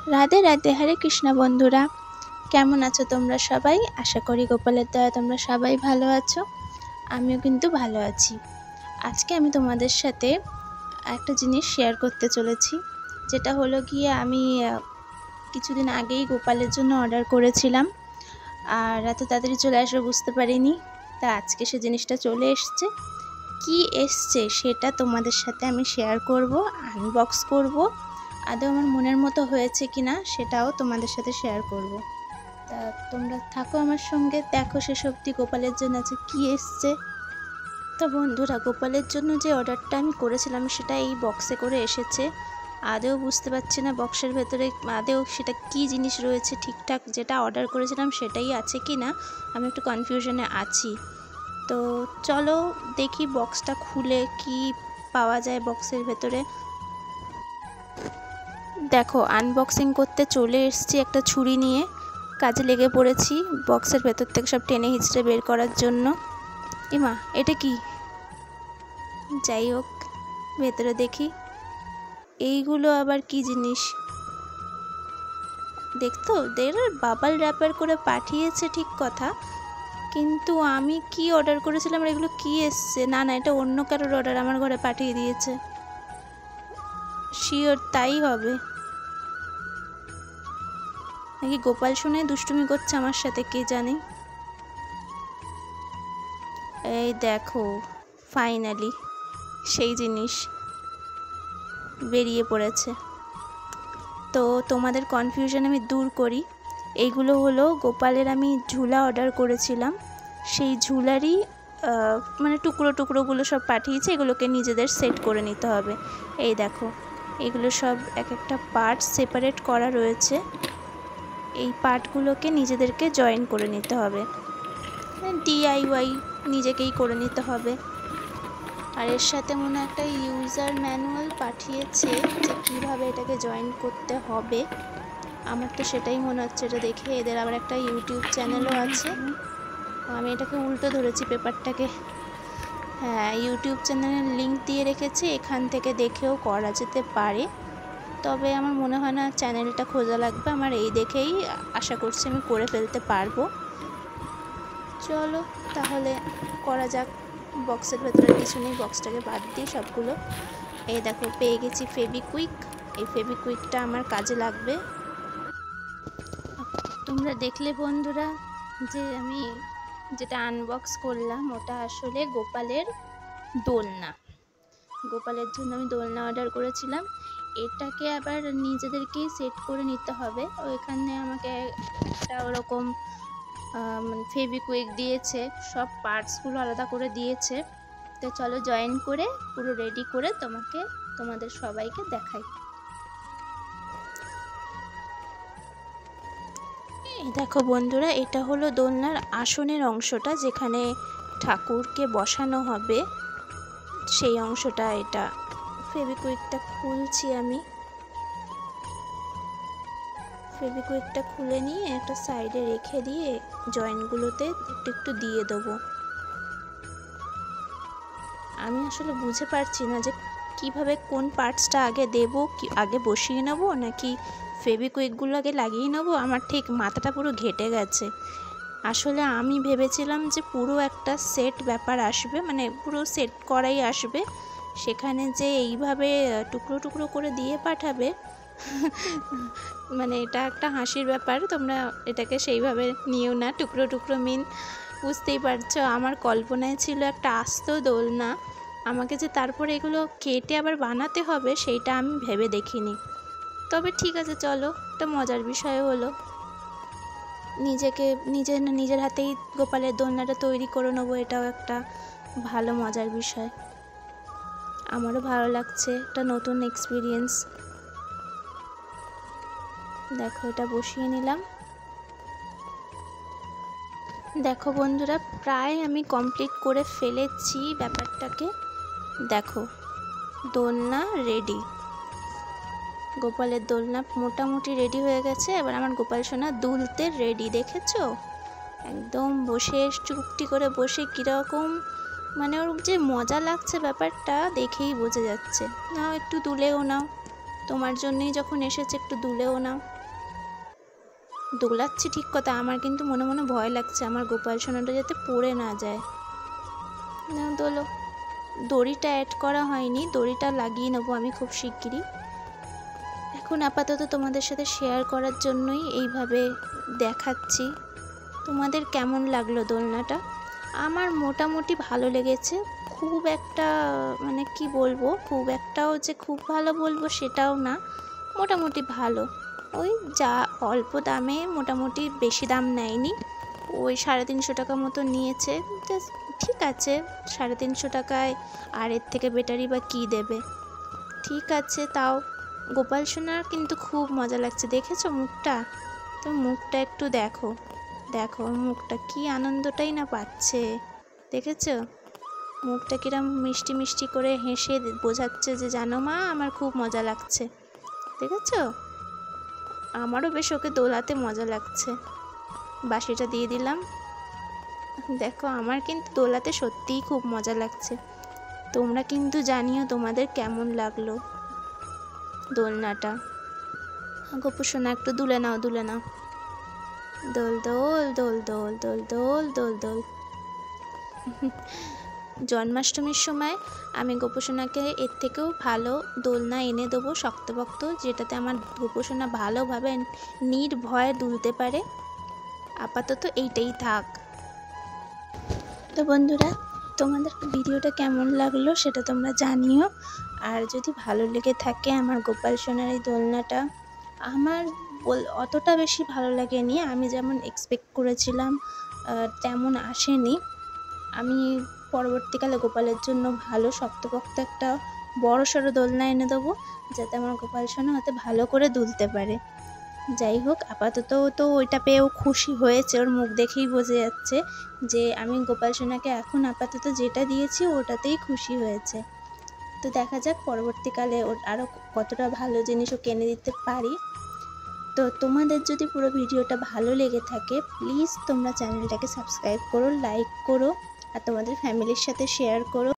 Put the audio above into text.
রাধে রাধে, হরে কৃষ্ণ বন্ধুরা। কেমন আছো তোমরা সবাই? আশা করি গোপালের দয়া তোমরা সবাই ভালো আছো। আমিও কিন্তু ভালো আছি। আজকে আমি তোমাদের সাথে একটা জিনিস শেয়ার করতে চলেছি, যেটা হলো গিয়ে আমি কিছুদিন আগেই গোপালের জন্য অর্ডার করেছিলাম, আর এত তাড়াতাড়ি চলে আসবে বুঝতে পারিনি। তা আজকে সে জিনিসটা চলে এসছে। কি এসছে সেটা তোমাদের সাথে আমি শেয়ার করব, আনবক্স করব। আদৌ আমার মনের মতো হয়েছে কিনা সেটাও তোমাদের সাথে শেয়ার করব। তা তোমরা থাকো আমার সঙ্গে, দেখো শেষ অবধি গোপালের জন্য আছে কি এসছে। তো বন্ধুরা, গোপালের জন্য যে অর্ডারটা আমি করেছিলাম সেটা এই বক্সে করে এসেছে। আদৌ বুঝতে পারছি না বক্সের ভেতরে আদৌ সেটা কি জিনিস রয়েছে, ঠিকঠাক যেটা অর্ডার করেছিলাম সেটাই আছে কি না আমি একটু কনফিউশনে আছি। তো চলো দেখি বক্সটা খুলে কি পাওয়া যায় বক্সের ভেতরে। দেখো, আনবক্সিং করতে চলে এসেছি একটা ছুরি নিয়ে, কাজে লেগে পড়েছি বক্সের ভেতর থেকে সব টেনে হিঁচড়ে বের করার জন্য। এমা, এটা কি? যাই হোক, ভেতরে দেখি এইগুলো আবার কি জিনিস। দেখতো বাবাল র্যাপার করে পাঠিয়েছে ঠিক কথা, কিন্তু আমি কি অর্ডার করেছিলাম আর এগুলো কি এসছে? না না, এটা অন্য কারোর অর্ডার আমার ঘরে পাঠিয়ে দিয়েছে, শিওর তাই হবে। নাকি গোপাল শুনে দুষ্টুমি করছে আমার সাথে, কে জানে। এই দেখো, ফাইনালি সেই জিনিস বেরিয়ে পড়েছে। তো তোমাদের কনফিউশন আমি দূর করি। এইগুলো হলো গোপালের আমি ঝুলা অর্ডার করেছিলাম, সেই ঝুলারই মানে টুকরো টুকরোগুলো সব পাঠিয়েছে, এগুলোকে নিজেদের সেট করে নিতে হবে। এই দেখো, এগুলো সব এক একটা পার্ট সেপারেট করা রয়েছে, এই পার্টগুলোকে নিজেদেরকে জয়েন করে নিতে হবে, ডিআইওয়াই নিজেকেই করে নিতে হবে। আর এর সাথে মনে একটা ইউজার ম্যানুয়াল পাঠিয়েছে যে কীভাবে এটাকে জয়েন করতে হবে। আমার তো সেটাই মনে হচ্ছে এটা দেখে। এদের আবার একটা ইউটিউব চ্যানেলও আছে। আমি এটাকে উল্টো ধরেছি পেপারটাকে। হ্যাঁ, ইউটিউব চ্যানেলের লিঙ্ক দিয়ে রেখেছি, এখান থেকে দেখেও করা যেতে পারে। তবে আমার মনে হয় না চ্যানেলটা খোঁজা লাগবে, আমার এই দেখেই আশা করছি আমি করে ফেলতে পারবো। চলো তাহলে করা যাক। বক্সের ভেতরে কিছু নেই, বক্সটাকে বাদ দিই সবগুলো। এই দেখো, পেয়ে গেছি ফেভিকুইক। এই ফেভিকুইকটা আমার কাজে লাগবে। তোমরা দেখলে বন্ধুরা যে আমি যেটা আনবক্স করলাম ওটা আসলে গোপালের দোলনা। গোপালের জন্য আমি দোলনা অর্ডার করেছিলাম। এটাকে আবার নিজেদেরকেই সেট করে নিতে হবে। ওইখানে আমাকে একটা ওরকম ফেভিকুইক দিয়েছে, সব পার্টসগুলো আলাদা করে দিয়েছে। তো চলো জয়েন করে পুরো রেডি করে তোমাদের সবাইকে দেখাই। এই দেখো বন্ধুরা, এটা হলো দোলনার আসনের অংশটা, যেখানে ঠাকুরকে বসানো হবে সেই অংশটা। এটা ফেভিকুইকটা খুলছি আমি। ফেভিকুইকটা খুলে নিয়ে একটা সাইডে রেখে দিয়ে জয়েন্টগুলোতে একটু একটু দিয়ে দেবো। আমি আসলে বুঝে পারছি না যে কিভাবে কোন পার্টসটা আগে দেবো, কি আগে বসিয়ে নেবো নাকি ফেভিকুইকগুলো আগে লাগিয়ে নেবো। আমার ঠিক মাথাটা পুরো ঘেটে গেছে। আসলে আমি ভেবেছিলাম যে পুরো একটা সেট ব্যাপার আসবে, মানে পুরো সেট করাই আসবে, সেখানে যে এইভাবে টুকরো টুকরো করে দিয়ে পাঠাবে মানে এটা একটা হাসির ব্যাপার। তোমরা এটাকে সেইভাবে নিও না, টুকরো টুকরো মিন বুঝতেই পারছো। আমার কল্পনায় ছিল একটা আস্ত দোলনা, আমাকে যে তারপরে এগুলো কেটে আবার বানাতে হবে সেইটা আমি ভেবে দেখিনি। তবে ঠিক আছে, চলো, একটা মজার বিষয় হলো। নিজের হাতেই গোপালের দোলনাটা তৈরি করে নেবো, এটাও একটা ভালো মজার বিষয়। আমারও ভালো লাগছে, একটা নতুন এক্সপিরিয়েন্স। দেখো, এটা বসিয়ে নিলাম। দেখো বন্ধুরা, প্রায় আমি কমপ্লিট করে ফেলেছি ব্যাপারটাকে। দেখো, দোলনা রেডি। গোপালের দোলনা মোটামুটি রেডি হয়ে গেছে। এবার আমার গোপাল সোনা দুলতে রেডি, দেখেছো? একদম বসে চুপটি করে বসে কীরকম, মানে ওর যে মজা লাগছে ব্যাপারটা দেখেই বোঝা যাচ্ছে। নাও একটু দুলেও নাও, তোমার জন্যই যখন এসেছে একটু দুলেও নাও। দোলাচ্ছি ঠিক কথা, আমার কিন্তু মনে মনে ভয় লাগছে আমার গোপাল সোনাটা যাতে পড়ে না যায়। না দোলো। দড়িটা অ্যাড করা হয়নি, দড়িটা লাগিয়ে নেবো আমি খুব শিগগিরই। এখন আপাতত তোমাদের সাথে শেয়ার করার জন্যই এইভাবে দেখাচ্ছি। তোমাদের কেমন লাগলো দোলনাটা? আমার মোটামুটি ভালো লেগেছে। খুব একটা মানে কি বলবো, খুব একটাও যে খুব ভালো বলবো সেটাও না, মোটামুটি ভালো। ওই যা অল্প দামে, মোটামুটি বেশি দাম নেয়নি, ওই 350 টাকা মতো নিয়েছে। ঠিক আছে, 350 টাকায় আর এর থেকে বেটারই বা কী দেবে। ঠিক আছে, তাও গোপাল সোনার কিন্তু খুব মজা লাগছে। দেখেছো মুখটা? তো মুখটা একটু দেখো, দেখো মুখটা, কি আনন্দটাই না পাচ্ছে। দেখেছো মুখটা কিরম মিষ্টি মিষ্টি করে হেসে বোঝাচ্ছে যে জানো মা আমার খুব মজা লাগছে। দেখেছো? আমারও বেশ ওকে দোলাতে মজা লাগছে। বাঁশিটা দিয়ে দিলাম। দেখো আমার কিন্তু দোলাতে সত্যিই খুব মজা লাগছে। তোমরা কিন্তু জানিও তোমাদের কেমন লাগলো দোলনাটা। গোপু সোনা একটু দুলে নাও, দুলে নাও। দোল দোল দোল দোল দোল দোল দোল দোল। জন্মাষ্টমীর সময় আমি গোপু সোনাকে এর থেকেও ভালো দোলনা এনে দেবো, শক্তপোক্ত, যেটাতে আমার গোপু সোনা ভালোভাবে নির্ভয়ে দুলতে পারে। আপাতত এইটাই থাক। তো বন্ধুরা, তোমাদের ভিডিওটা কেমন লাগলো সেটা তোমরা জানিও। আর যদি ভালো লেগে থাকে আমার গোপাল সোনার এই দোলনাটা, আমার অতটা বেশি ভালো লাগেনি। আমি যেমন এক্সপেক্ট করেছিলাম তেমন আসেনি। আমি পরবর্তীকালে গোপালের জন্য ভালো শক্তপোক্ত একটা বড় সড়ো দোলনা এনে দেবো, যাতে আমার গোপাল সোনা হাতে ভালো করে দুলতে পারে। যাই হোক, আপাতত তো ওইটা পেয়েও খুশি হয়েছে, ওর মুখ দেখেই বোঝা যাচ্ছে যে আমি গোপাল সোনাকে এখন আপাতত যেটা দিয়েছি ওটাতেই খুশি হয়েছে। তো দেখা যাক পরবর্তীকালে ওর আরও কতটা ভালো জিনিস ও কিনে দিতে পারি। তো তোমাদের যদি পুরো ভিডিওটা ভালো লেগে থাকে, প্লিজ তোমরা চ্যানেলটাকে সাবস্ক্রাইব করো, লাইক করো, আর তোমাদের ফ্যামিলির সাথে শেয়ার করো।